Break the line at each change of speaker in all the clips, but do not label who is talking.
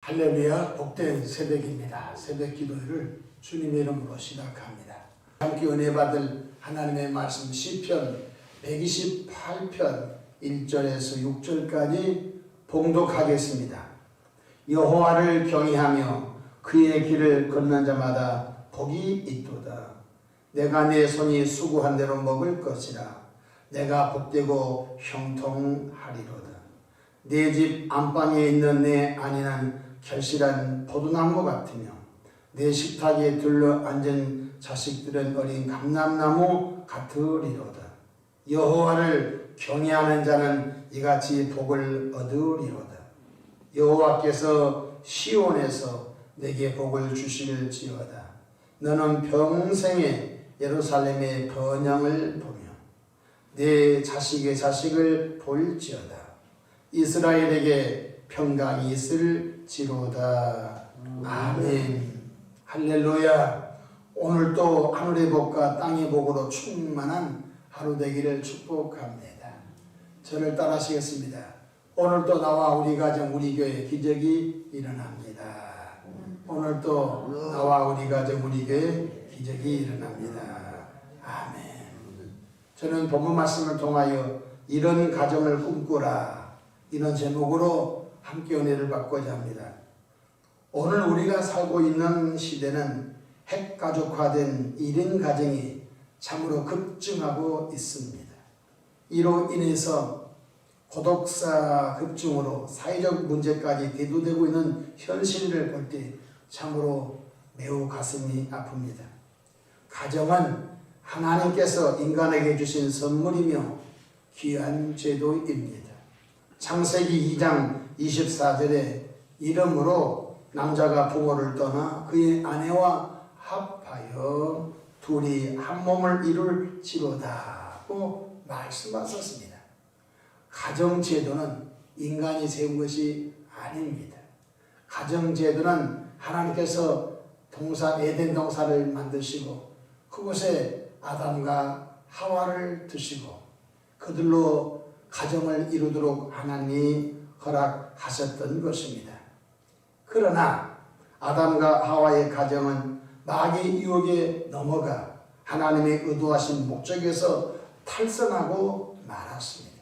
할렐루야, 복된 새벽입니다. 새벽 기도를 주님의 이름으로 시작합니다. 함께 은혜 받을 하나님의 말씀 시편 128편 1절에서 6절까지 봉독하겠습니다. 여호와를 경외하며 그의 길을 걷는 자마다 복이 있도다. 내가 내 손이 수고한 대로 먹을 것이라. 내가 복되고 형통하리로다. 내 집 안방에 있는 내 아내는 결실한 포도나무 같으며 내 식탁에 둘러 앉은 자식들은 어린 감람나무 같으리로다. 여호와를 경외하는 자는 이같이 복을 얻으리로다. 여호와께서 시온에서 내게 복을 주실지어다. 너는 평생에 예루살렘의 번영을 보며 내 자식의 자식을 볼지어다. 이스라엘에게 평강이 있을지로다. 아멘. 할렐루야. 오늘도 하늘의 복과 땅의 복으로 충만한 하루 되기를 축복합니다. 저를 따라하시겠습니다. 오늘도 나와 우리 가정 우리 교회 기적이 일어납니다. 오늘도 나와 우리 가정 우리 교회 기적이 일어납니다. 아멘. 저는 본문 말씀을 통하여 이런 가정을 꿈꾸라, 이런 제목으로 함께 은혜를 받고자 합니다. 오늘 우리가 살고 있는 시대는 핵가족화된 1인 가정이 참으로 급증하고 있습니다. 이로 인해서 고독사 급증으로 사회적 문제까지 대두되고 있는 현실을 볼 때 참으로 매우 가슴이 아픕니다. 가정은 하나님께서 인간에게 주신 선물이며 귀한 제도입니다. 창세기 2장 24절에 이름으로 남자가 부모를 떠나 그의 아내와 합하여 둘이 한 몸을 이룰지로다고 말씀하셨습니다. 가정제도는 인간이 세운 것이 아닙니다. 가정제도는 하나님께서 에덴 동산을 만드시고 그곳에 아담과 하와를 두시고 그들로 가정을 이루도록 하나님이 허락하셨던 것입니다. 그러나 아담과 하와의 가정은 마귀의 유혹에 넘어가 하나님의 의도하신 목적에서 탈선하고 말았습니다.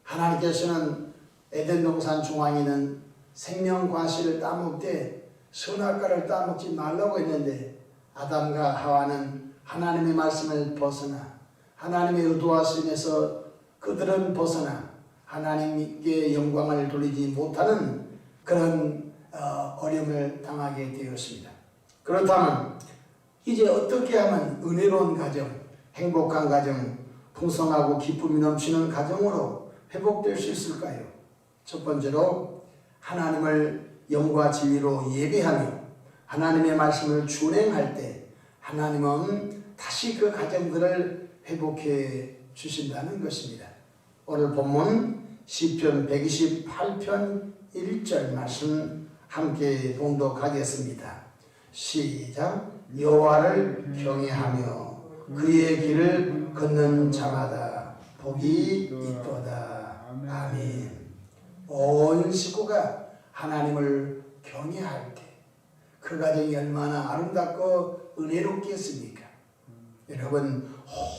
하나님께서는 에덴 동산 중앙에 있는 생명과실을 따먹되 선악과를 따먹지 말라고 했는데 아담과 하와는 하나님의 말씀을 벗어나 하나님의 의도하심에서 그들은 벗어나 하나님께 영광을 돌리지 못하는 그런 어려움을 당하게 되었습니다. 그렇다면 이제 어떻게 하면 은혜로운 가정, 행복한 가정, 풍성하고 기쁨이 넘치는 가정으로 회복될 수 있을까요? 첫 번째로 하나님을 영과 진리로 예배하며 하나님의 말씀을 준행할 때 하나님은 다시 그 가정들을 회복해 주신다는 것입니다. 오늘 본문 시편 128편 1절 말씀 함께 봉독하겠습니다. 시작. 여호와를 경외하며 그의 길을 걷는 자마다 복이 있도다. 아멘. 온 식구가 하나님을 경외할 때 그 가정이 얼마나 아름답고 은혜롭겠습니까? 여러분,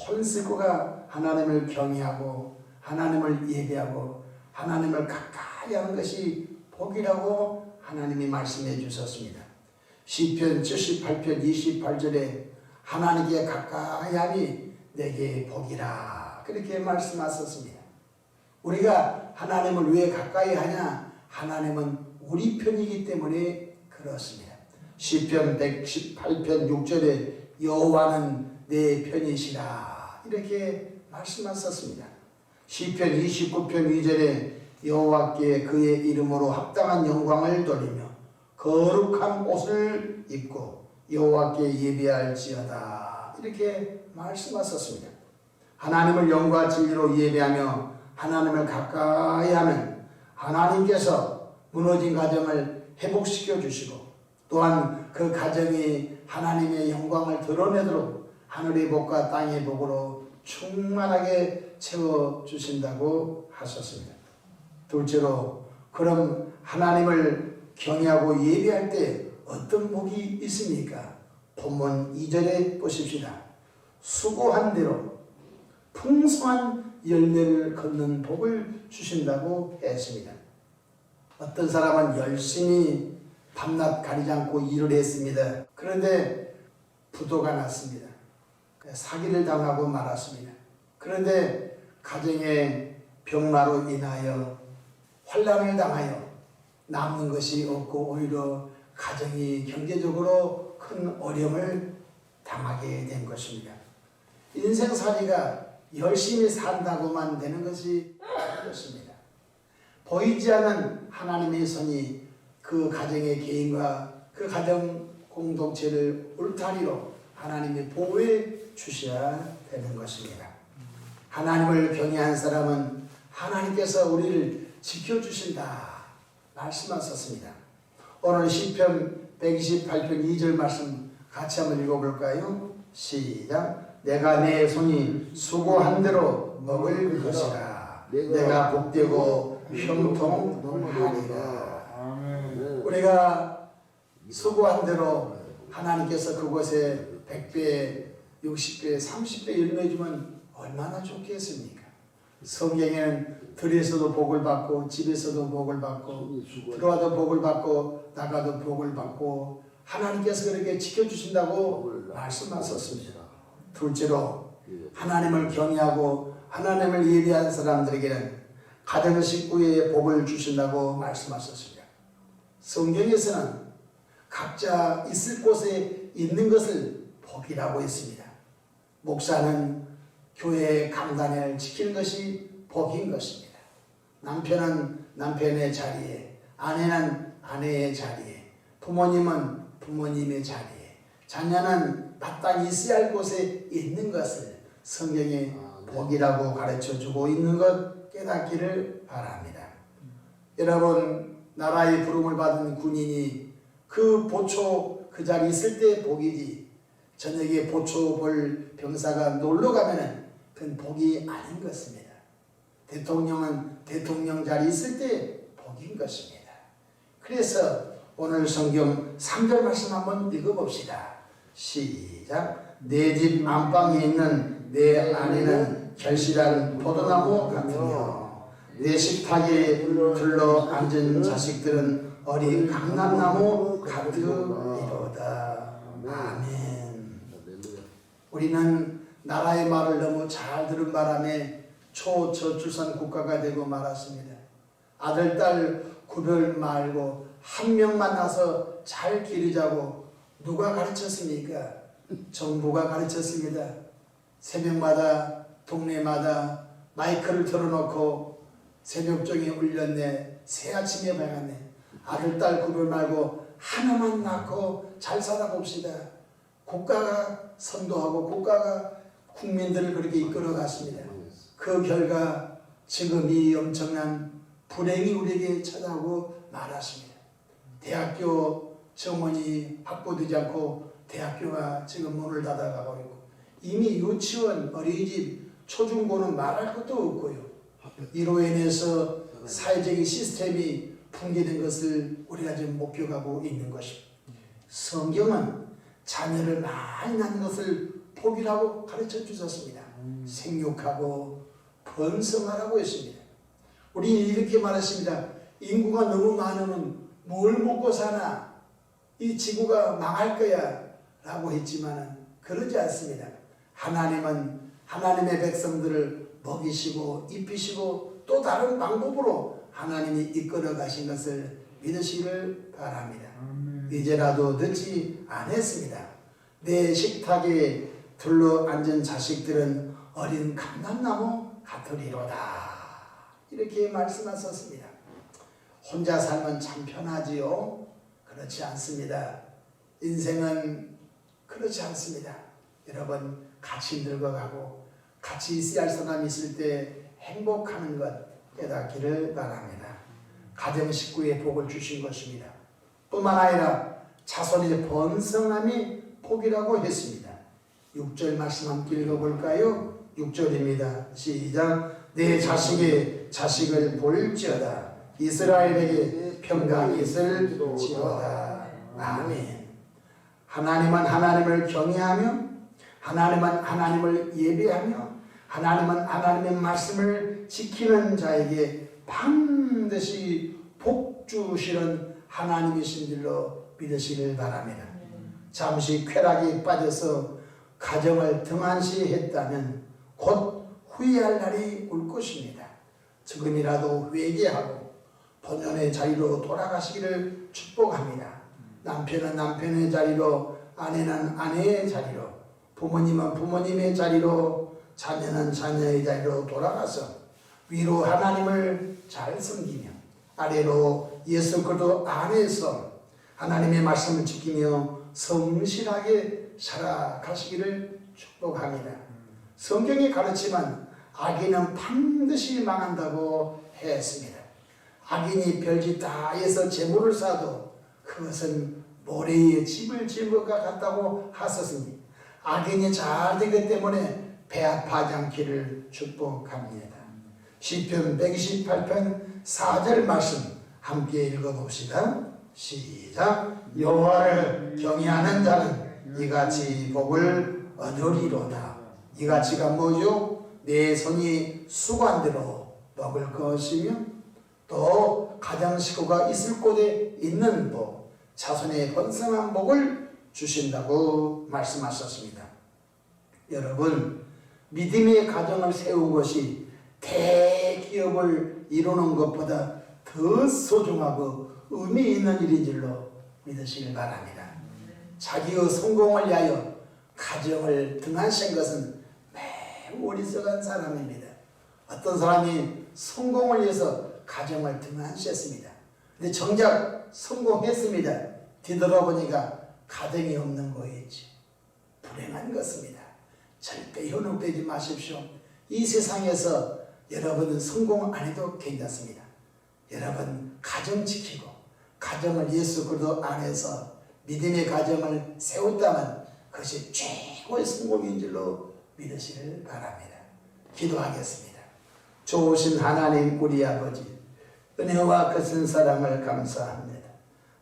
온 식구가 하나님을 경외하고 하나님을 예배하고 하나님을 가까이 하는 것이 복이라고 하나님이 말씀해 주셨습니다. 시편 78편 28절에 하나님께 가까이 하니 내게 복이라 그렇게 말씀하셨습니다. 우리가 하나님을 왜 가까이 하냐? 하나님은 우리 편이기 때문에 그렇습니다. 시편 118편 6절에 여호와는 내 편이시라 이렇게 말씀하셨습니다. 시편 29편 2절에 여호와께 그의 이름으로 합당한 영광을 돌리며 거룩한 옷을 입고 여호와께 예배할지어다 이렇게 말씀하셨습니다. 하나님을 영과 진리로 예배하며 하나님을 가까이 하면 하나님께서 무너진 가정을 회복시켜 주시고 또한 그 가정이 하나님의 영광을 드러내도록 하늘의 복과 땅의 복으로 충만하게 채워주신다고 하셨습니다. 둘째로 그럼 하나님을 경외하고 예배할 때 어떤 복이 있습니까? 본문 2절에 보십시다. 수고한 대로 풍성한 열매를 걷는 복을 주신다고 했습니다. 어떤 사람은 열심히 밤낮 가리지 않고 일을 했습니다. 그런데 부도가 났습니다. 사기를 당하고 말았습니다. 그런데 가정의 병마로 인하여 환난을 당하여 남는 것이 없고 오히려 가정이 경제적으로 큰 어려움을 당하게 된 것입니다. 인생살이가 열심히 산다고만 되는 것이 아니었습니다. 보이지 않는 하나님의 손이 그 가정의 개인과 그 가정 공동체를 울타리로 하나님이 보호해 주셔야 되는 것입니다. 하나님을 경외한 사람은 하나님께서 우리를 지켜주신다 말씀하셨습니다. 오늘 시편 128편 2절 말씀 같이 한번 읽어볼까요? 시작. 내가 내 손이 수고한 대로 먹을 것이라. 내가 복되고 형통하리라. 우리가 수고한 대로 하나님께서 그곳에 100배, 60배, 30배 열매 주면 얼마나 좋겠습니까? 성경에는 들에서도 복을 받고 집에서도 복을 받고 들어와도 복을 받고 나가도 복을 받고 하나님께서 그렇게 지켜주신다고 말씀하셨습니다. 둘째로 하나님을 경외하고 하나님을 예배한 사람들에게는 가정 식구의 복을 주신다고 말씀하셨습니다. 성경에서는 각자 있을 곳에 있는 것을 복이라고 했습니다. 목사는 교회의 강단을 지키는 것이 복인 것입니다. 남편은 남편의 자리에, 아내는 아내의 자리에, 부모님은 부모님의 자리에, 자녀는 마땅히 있어야 할 곳에 있는 것을 성경에 복이라고 가르쳐주고 있는 것 깨닫기를 바랍니다. 여러분, 나라의 부름을 받은 군인이 그 보초 그 자리에 있을 때 복이지 저녁에 보초 볼 병사가 놀러 가면은 그건 복이 아닌 것입니다. 대통령은 대통령 자리에 있을 때 복인 것입니다. 그래서 오늘 성경 3절 말씀 한번 읽어봅시다. 시작. 내 집 안방에 있는 내 아내는 결실한 포도나무 같으며 내 식탁에 둘러 앉은 자식들은 어린 감람나무 같으리로다. 아멘. 우리는 나라의 말을 너무 잘 들은 바람에 초저출산 국가가 되고 말았습니다. 아들, 딸 구별 말고 한 명만 나서 잘 기르자고 누가 가르쳤습니까? 정부가 가르쳤습니다. 새벽마다 동네마다 마이크를 틀어놓고 새벽종이 울렸네, 새아침에 밝았네, 아들, 딸 구별 말고 하나만 낳고 잘 살아봅시다. 국가가 선도하고 국가가 국민들을 그렇게 이끌어갔습니다. 그 결과 지금 이 엄청난 불행이 우리에게 찾아오고 말았습니다. 대학교 정원이 확보되지 않고 대학교가 지금 문을 닫아가고 있고 이미 유치원, 어린이집, 초중고는 말할 것도 없고요. 이로 인해서 사회적인 시스템이 붕괴된 것을 우리가 지금 목격하고 있는 것입니다. 성경은 자녀를 많이 낳는 것을 복이라고 가르쳐 주셨습니다. 생육하고 번성하라고 했습니다. 우리는 이렇게 말했습니다. 인구가 너무 많으면 뭘 먹고 사나? 이 지구가 망할 거야 라고 했지만 그러지 않습니다. 하나님은 하나님의 백성들을 먹이시고 입히시고 또 다른 방법으로 하나님이 이끌어 가신 것을 믿으시기를 바랍니다. 이제라도 늦지 않았습니다. 내 식탁에 둘러 앉은 자식들은 어린 감람나무 같으리로다. 이렇게 말씀하셨습니다. 혼자 살면 참 편하지요? 그렇지 않습니다. 인생은 그렇지 않습니다. 여러분, 같이 늙어가고 같이 있어야 할 사람이 있을 때 행복하는 것 깨닫기를 바랍니다. 가정 식구의 복을 주신 것입니다. 뿐만 아니라 자손의 번성함이 복이라고 했습니다. 6절 말씀 함께 읽어볼까요? 6절입니다. 시작. 내 자식의 자식을 볼지어다. 이스라엘에게 평강이 있을지어다. 아멘. 하나님은 하나님을 경외하며 하나님은 하나님을 예배하며 하나님은 하나님의 말씀을 지키는 자에게 반드시 복 주시는 하나님이신 줄로 믿으시길 바랍니다. 잠시 쾌락에 빠져서 가정을 등한시했다면 곧 후회할 날이 올 것입니다. 지금이라도 회개하고 본연의 자리로 돌아가시기를 축복합니다. 남편은 남편의 자리로, 아내는 아내의 자리로, 부모님은 부모님의 자리로, 자녀는 자녀의 자리로 돌아가서 위로 하나님을 잘 섬기며 아래로 예수 그리스도 안에서 하나님의 말씀을 지키며 성실하게 살아가시기를 축복합니다. 성경이 가르치면 악인은 반드시 망한다고 했습니다. 악인이 별짓 다 해서 재물을 쌓아도 그것은 모래에 집을 지은 것과 같다고 하셨으니 악인이 잘 되기 때문에 배아파지 않기를 축복합니다. 시편 128편 4절 말씀 함께 읽어봅시다. 시작. 여호와를 경외하는 자는 이같이 복을 얻으리로다. 이같이가 뭐죠? 내 손이 수고한대로 먹을 것이며 또 가정 식구가 있을 곳에 있는 복, 자손의 번성한 복을 주신다고 말씀하셨습니다. 여러분, 믿음의 가정을 세운 것이 대기업을 이루는 것보다 더 소중하고 의미 있는 일인 줄로 믿으시길 바랍니다. 자기의 성공을 위하여 가정을 등한시한 것은 매우 어리석은 사람입니다. 어떤 사람이 성공을 위해서 가정을 등한시했습니다. 근데 정작 성공했습니다. 뒤돌아보니까 가정이 없는 거였지. 불행한 것입니다. 절대 현혹되지 마십시오. 이 세상에서 여러분은 성공 안 해도 괜찮습니다. 여러분 가정 지키고 가정을 예수 그리스도 안에서 믿음의 가정을 세웠다면 그것이 최고의 성공인 줄로 믿으시길 바랍니다. 기도하겠습니다. 좋으신 하나님 우리 아버지, 은혜와 크신 사랑을 감사합니다.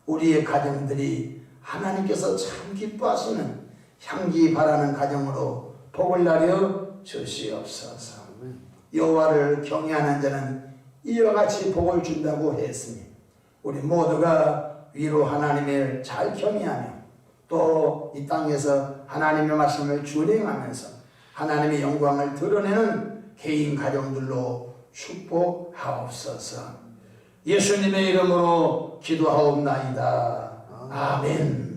우리의 가정들이 하나님께서 참 기뻐하시는 향기 바라는 가정으로 복을 나려 주시옵소서. 여호와를 경외하는 자는 이와 같이 복을 준다고 했으니 우리 모두가 위로 하나님을 잘 경외하며 또 이 땅에서 하나님의 말씀을 준행하면서 하나님의 영광을 드러내는 개인 가정들로 축복하옵소서. 예수님의 이름으로 기도하옵나이다. 아멘.